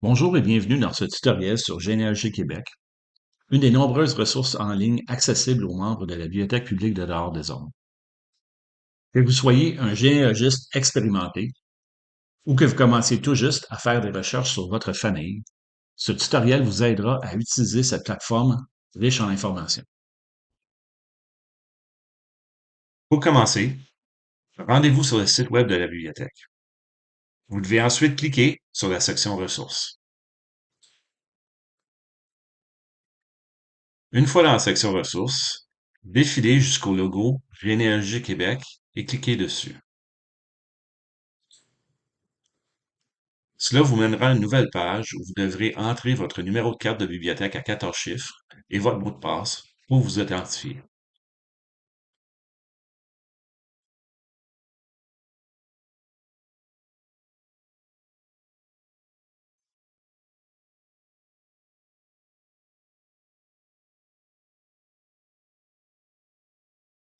Bonjour et bienvenue dans ce tutoriel sur Généalogie Québec, une des nombreuses ressources en ligne accessibles aux membres de la Bibliothèque publique de Dehors des Ormes. Que vous soyez un généalogiste expérimenté ou que vous commenciez tout juste à faire des recherches sur votre famille, ce tutoriel vous aidera à utiliser cette plateforme riche en informations. Pour commencer, rendez-vous sur le site web de la bibliothèque. Vous devez ensuite cliquer sur la section Ressources. Une fois dans la section Ressources, défilez jusqu'au logo Généalogie Québec et cliquez dessus. Cela vous mènera à une nouvelle page où vous devrez entrer votre numéro de carte de bibliothèque à 14 chiffres et votre mot de passe pour vous authentifier.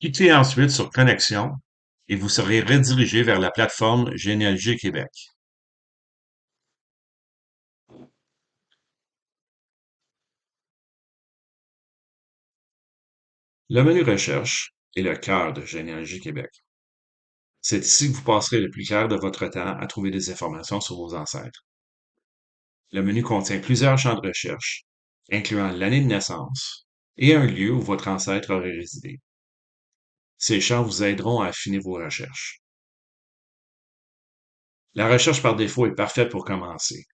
Cliquez ensuite sur Connexion et vous serez redirigé vers la plateforme Généalogie Québec. Le menu Recherche est le cœur de Généalogie Québec. C'est ici que vous passerez le plus clair de votre temps à trouver des informations sur vos ancêtres. Le menu contient plusieurs champs de recherche, incluant l'année de naissance et un lieu où votre ancêtre aurait résidé. Ces champs vous aideront à affiner vos recherches. La recherche par défaut est parfaite pour commencer.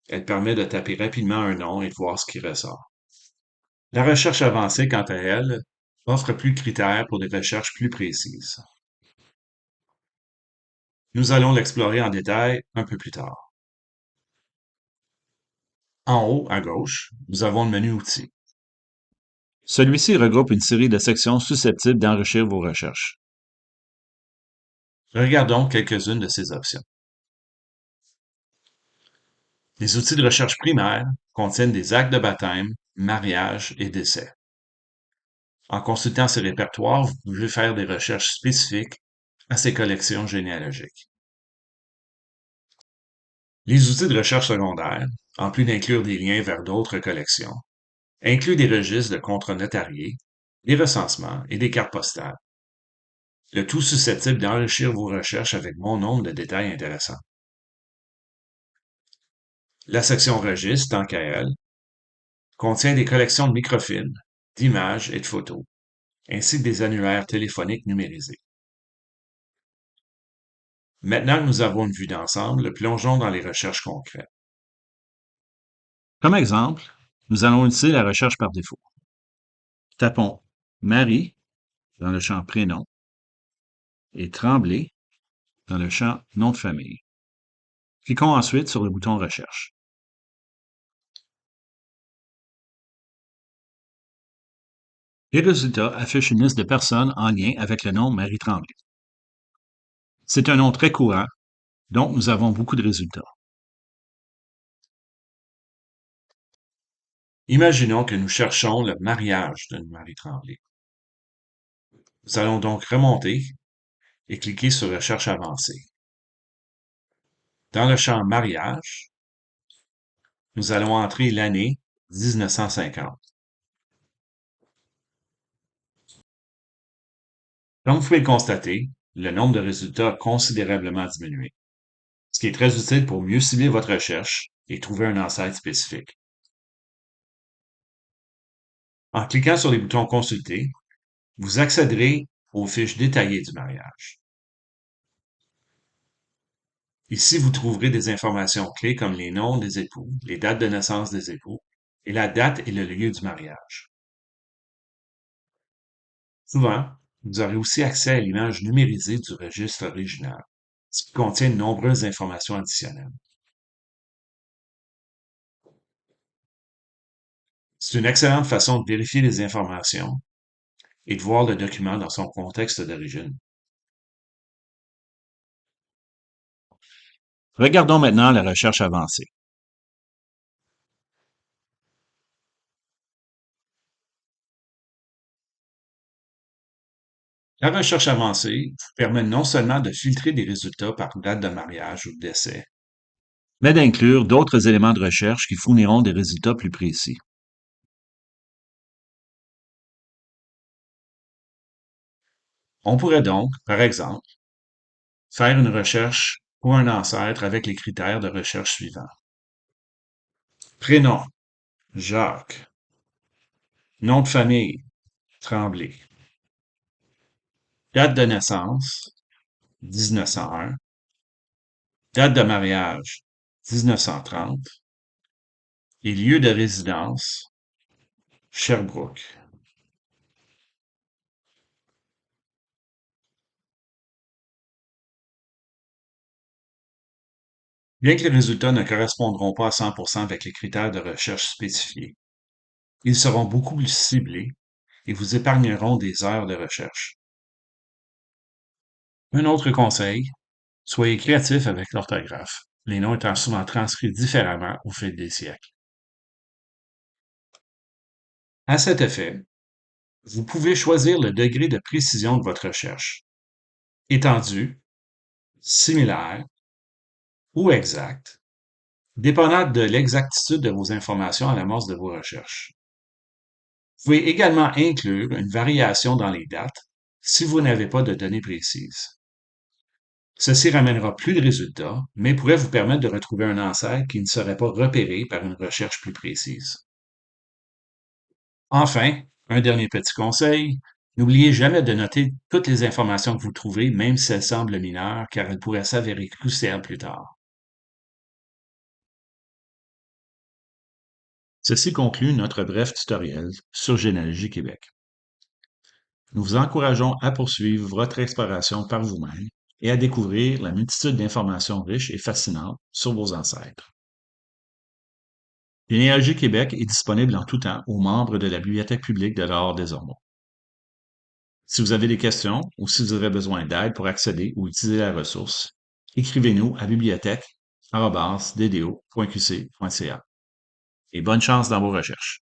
Elle permet de taper rapidement un nom et de voir ce qui ressort. La recherche avancée, quant à elle, offre plus de critères pour des recherches plus précises. Nous allons l'explorer en détail un peu plus tard. En haut, à gauche, nous avons le menu Outils. Celui-ci regroupe une série de sections susceptibles d'enrichir vos recherches. Regardons quelques-unes de ces options. Les outils de recherche primaires contiennent des actes de baptême, mariage et décès. En consultant ces répertoires, vous pouvez faire des recherches spécifiques à ces collections généalogiques. Les outils de recherche secondaires, en plus d'inclure des liens vers d'autres collections, incluent des registres de contrats notariés, des recensements et des cartes postales, le tout susceptible d'enrichir vos recherches avec bon nombre de détails intéressants. La section Registres, tant qu'à elle, contient des collections de microfilms, d'images et de photos, ainsi que des annuaires téléphoniques numérisés. Maintenant que nous avons une vue d'ensemble, plongeons dans les recherches concrètes. Comme exemple, nous allons utiliser la recherche par défaut. Tapons Marie dans le champ Prénom et Tremblay dans le champ Nom de famille. Cliquons ensuite sur le bouton Recherche. Les résultats affichent une liste de personnes en lien avec le nom Marie Tremblay. C'est un nom très courant, donc nous avons beaucoup de résultats. Imaginons que nous cherchons le mariage de Marie Tremblay. Nous allons donc remonter et cliquer sur Recherche avancée. Dans le champ Mariage, nous allons entrer l'année 1950. Comme vous pouvez le constater, le nombre de résultats a considérablement diminué, ce qui est très utile pour mieux cibler votre recherche et trouver un ancêtre spécifique. En cliquant sur les boutons Consulter, vous accéderez aux fiches détaillées du mariage. Ici, vous trouverez des informations clés comme les noms des époux, les dates de naissance des époux et la date et le lieu du mariage. Souvent, vous aurez aussi accès à l'image numérisée du registre original, ce qui contient de nombreuses informations additionnelles. C'est une excellente façon de vérifier les informations et de voir le document dans son contexte d'origine. Regardons maintenant la recherche avancée. La recherche avancée vous permet non seulement de filtrer des résultats par date de mariage ou de décès, mais d'inclure d'autres éléments de recherche qui fourniront des résultats plus précis. On pourrait donc, par exemple, faire une recherche pour un ancêtre avec les critères de recherche suivants. Prénom, Jacques. Nom de famille, Tremblay. Date de naissance, 1901. Date de mariage, 1930. Et lieu de résidence, Sherbrooke. Bien que les résultats ne correspondront pas à 100% avec les critères de recherche spécifiés, ils seront beaucoup plus ciblés et vous épargneront des heures de recherche. Un autre conseil, soyez créatif avec l'orthographe, les noms étant souvent transcrits différemment au fil des siècles. À cet effet, vous pouvez choisir le degré de précision de votre recherche, étendu, similaire ou exact, dépendant de l'exactitude de vos informations à l'amorce de vos recherches. Vous pouvez également inclure une variation dans les dates si vous n'avez pas de données précises. Ceci ramènera plus de résultats, mais pourrait vous permettre de retrouver un ancêtre qui ne serait pas repéré par une recherche plus précise. Enfin, un dernier petit conseil, n'oubliez jamais de noter toutes les informations que vous trouvez, même si elles semblent mineures, car elles pourraient s'avérer cruciales plus tard. Ceci conclut notre bref tutoriel sur Généalogie Québec. Nous vous encourageons à poursuivre votre exploration par vous-même et à découvrir la multitude d'informations riches et fascinantes sur vos ancêtres. Généalogie Québec est disponible en tout temps aux membres de la Bibliothèque publique de l'Or des Ormeaux. Si vous avez des questions ou si vous avez besoin d'aide pour accéder ou utiliser la ressource, écrivez-nous à bibliothèque@ddo.qc.ca et bonne chance dans vos recherches.